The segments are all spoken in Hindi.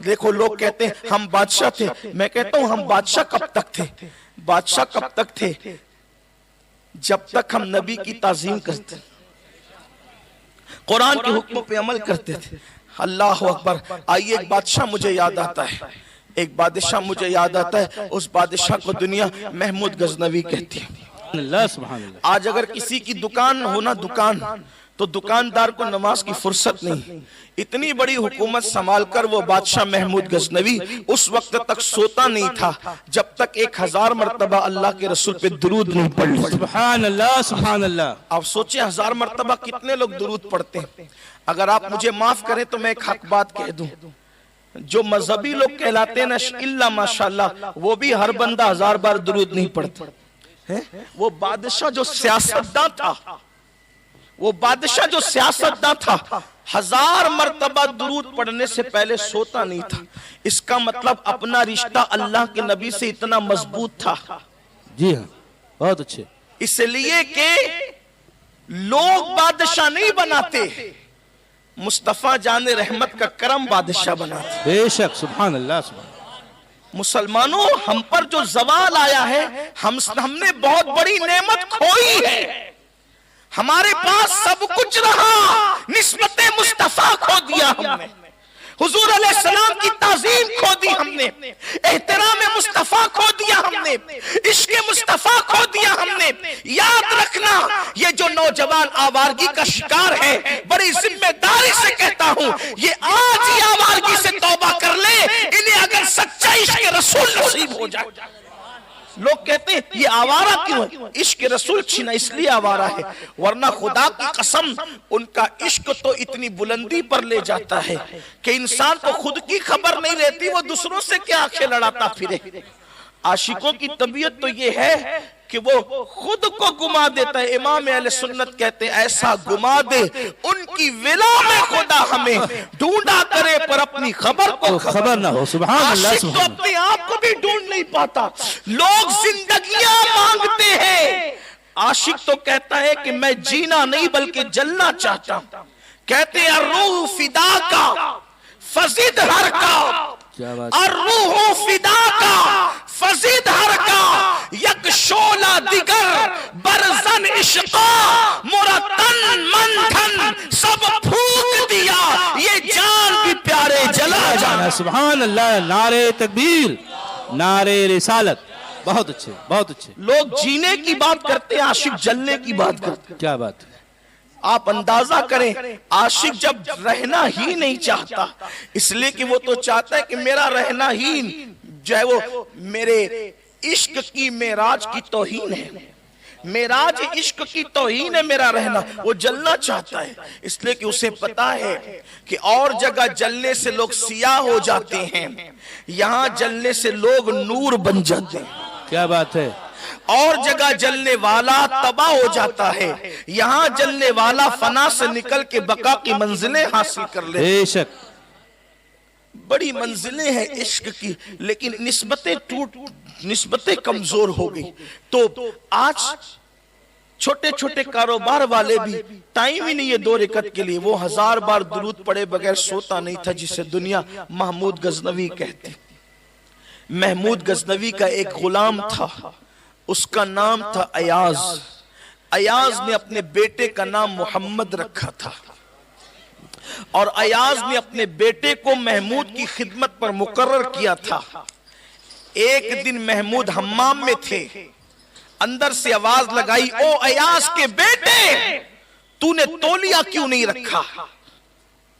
देखो लोग कहते हैं हम बादशाह थे, मैं कहता हूं हम बादशाह कब तक थे? बादशाह कब तक थे? जब तक हम नबी की ताजीम करते, कुरान के हुक्मों पे अमल करते थे। अल्लाह अकबर। आइए एक बादशाह मुझे याद आता है, एक बादशाह मुझे याद आता है, उस बादशाह को दुनिया महमूद गजनवी कहती है। आज अगर किसी की दुकान हो ना, दुकान, तो दुकानदार को नमाज की फुर्सत नहीं। इतनी बड़ी हुकूमत संभाल कर वो बादशाह महमूद गजनवी उस वक्त तक सोता नहीं था जब तक 1000 मरतबा अल्लाह के रसूल पे दुरूद नहीं पढ़ लिया। सुभान अल्लाह, सुभान अल्लाह। आप सोचिए 1000 मरतबा कितने लोग दुरूद पढ़ते हैं। अगर आप मुझे माफ करें तो मैं एक हक बात कह दूं, जो मजहबी लोग कहलाते हैं ना, इल्ला माशाल्लाह, वो भी हर बंदा 1000 बार दुरूद नहीं पढ़ता है। वो बादशाह जो सियासतदान था, वो बादशाह जो सियासतदान था, 1000 मरतबा दुरूद पढ़ने से पहले सोता नहीं था। इसका मतलब अपना रिश्ता अल्लाह के नबी से इतना मजबूत था। जी हाँ, बहुत अच्छे। इसलिए कि लोग बादशाह नहीं बनाते, मुस्तफा जाने रहमत का करम बादशाह बनाते। बेशक, सुभान अल्लाह, सुभान। मुसलमानों, हम पर जो जवाल आया है, हमने बहुत बड़ी नेमत खोई है। हमारे पास सब कुछ रहा, निस्बते मुस्तफा खो दिया हमने, हुजूर अलैहिस्सलाम की ताजीम खो दी हमने, एहतराम मुस्तफा खो दिया हमने, इश्क मुस्तफा खो दिया हमने। याद रखना, ये जो नौजवान आवारगी का शिकार है, बड़ी जिम्मेदारी से कहता हूं, ये आज ही आवारगी से तौबा कर ले, इन्हें अगर सच्चा इश्क रसूल नसीब हो जाए। लोग कहते हैं ये आवारा क्यों है? इश्क रसूल छीना इसलिए आवारा है, वरना खुदा की कसम उनका इश्क तो इतनी बुलंदी पर ले जाता है कि इंसान को खुद की खबर नहीं रहती, वो दूसरों से क्या आंखें लड़ाता फिरे। आशिकों की तबीयत तो ये है कि वो खुद को गुमा देता है। इमाम अहले सुन्नत कहते हैं ऐसा गुमा दे उनकी विला में खुदा हमें ढूंढा करे पर अपनी खबर को खबर ना हो। सुभान अल्लाह, आशिक तो अपने आप को भी ढूंढ नहीं पाता। लोग जिंदगियां मांगते हैं, आशिक तो कहता है कि मैं जीना नहीं बल्कि जलना चाहता हूं। कहते हैं रूह फिदा का फजीद हर का, और रूह फिदा का फजीद हर का, यक शोला दिगर बरजन इश्का, मोरा तन मन धन सब फूक दिया, ये जान भी प्यारे जला जाना। सुभान अल्लाह, नारे तकबीर, नारे रिसालत। बहुत अच्छे, बहुत अच्छे। लोग जीने की बात करते हैं, आशिक जलने की बात करते हैं। क्या बात है। आप अंदाजा करें, आशिक जब रहना ही नहीं चाहता, इसलिए कि वो तो चाहता है कि मेरा रहना ही जो है वो मेरे इश्क की मेराज की तौहीन है, मेराज इश्क की तौहीन है मेरा रहना। वो जलना चाहता है, इसलिए कि उसे पता है कि और जगह जलने से लोग सियाह हो जाते हैं, यहां जलने से लोग नूर बन जाते हैं। क्या बात है। और जगह जलने वाला तबाह हो जाता है, यहां जलने वाला फना से निकल के बका की मंजिलें हासिल कर ले। बेशक, बड़ी मंजिलें हैं इश्क की, लेकिन निस्बतें कमजोर हो गई। तो आज छोटे छोटे कारोबार वाले भी टाइम ही नहीं है 2 रकअत के लिए, वो 1000 बार दुरूद पढ़े बगैर सोता नहीं था, जिसे दुनिया महमूद गजनवी कहते। महमूद गजनवी का एक गुलाम था, उसका नाम था अयाज। अयाज ने अपने बेटे का नाम मोहम्मद रखा था, और अयाज ने अपने बेटे को महमूद की खिदमत पर मुकर्रर किया था। एक दिन महमूद हम्माम में थे, अंदर से आवाज लगाई, ओ अयाज के बेटे, तूने तौलिया क्यों नहीं रखा?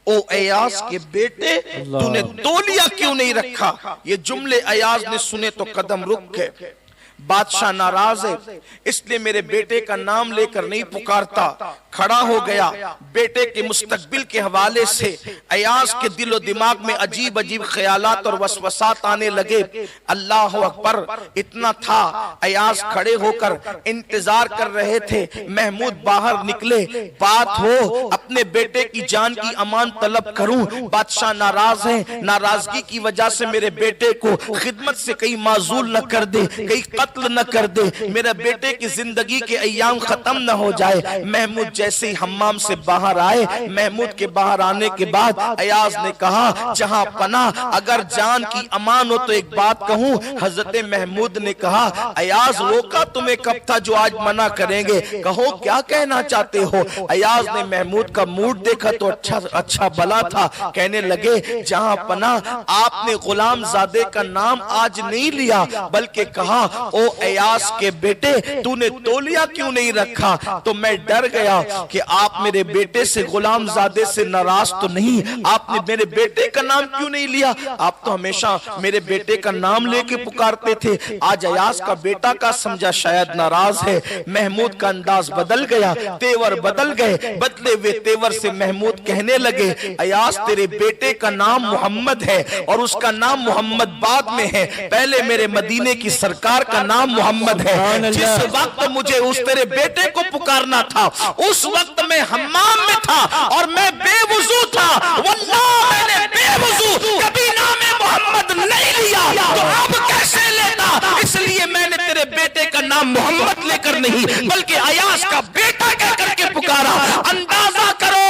ओ अयाज के बेटे, तूने तौलिया क्यों नहीं रखा? ये जुमले अयाज ने सुने तो कदम रुक गए। बादशाह नाराज है, इसलिए मेरे बेटे का नाम लेकर नहीं पुकारता। खड़ा हो गया, बेटे के मुस्तकबिल के हवाले से अयाज के दिलो दिमाग में अजीब अजीब ख्यालात और वसवसात आने लगे। अल्लाह अकबर। इतना था, अयाज खड़े होकर इंतजार कर रहे थे महमूद बाहर निकले, बात हो, अपने बेटे की जान की अमान तलब करूं। बादशाह नाराज है, नाराजगी की वजह से मेरे बेटे को खिदमत से कहीं माजूल न कर दे, कहीं कत्ल न कर दे, मेरे बेटे की जिंदगी के अय्याम खत्म न हो जाए। महमूद जैसे ही हम्माम से बाहर आए, महमूद के बाहर आने के बाद अयाज ने कहा, जहां पनाह अगर जान की अमान हो तो एक बात कहूं। हजरत महमूद ने कहा, अयाज रोका तुम्हें कब था जो आज मना करेंगे, कहो क्या कहना चाहते हो। अयाज ने महमूद का मूड देखा तो अच्छा भला था। कहने लगे, जहां पनाह आपने गुलाम जादे का नाम आज नहीं लिया, बल्कि कहा, ओ अयाज के बेटे तूने तौलिया क्यों नहीं रखा। तो मैं डर गया कि आप मेरे बेटे से गुलाम जादे से नाराज तो नहीं, आपने मेरे बेटे का नाम क्यों नहीं लिया। आप तो हमेशा मेरे बेटे का नाम लेके पुकारते थे, आज अयाज का बेटा का समझा शायद नाराज है। महमूद का अंदाज बदल गया, तेवर बदल गए। बदले हुए तेवर से महमूद कहने लगे, अयाज तेरे बेटे का नाम मोहम्मद है और उसका नाम मोहम्मद बाद में है, पहले मेरे मदीने की सरकार का नाम मोहम्मद है। जिस वक्त मुझे उस तेरे बेटे को पुकारना था, उस वक्त मैं हम्माम में था और मैं बेवुजू था। वल्लाह मैंने बेवुजू कभी नाम मोहम्मद नहीं लिया, तो अब कैसे लेता। इसलिए मैंने तेरे बेटे का नाम मोहम्मद लेकर नहीं, बल्कि अयाज का बेटा कह करके पुकारा। अंदाजा करो,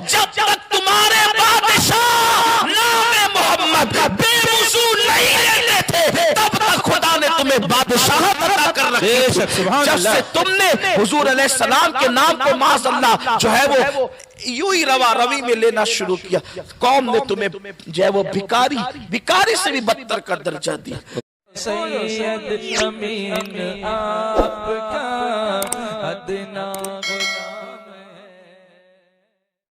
जब तक तुम्हारे बादशाह नाम मोहम्मद बेवुजू नहीं लेते थे, तब तक खुदा ने तुम्हें बादशाह अता कर रखी। जब से तुमने हुजूर अलैहिस्सलाम के नाम को माज़अल्लाह जो है वो यूं ही रवा रवी में लेना शुरू किया, कौम ने तुम्हें जो है वो भिखारी से भी बदतर कर दर्जा दिया। सैयद अमीन आपका अदना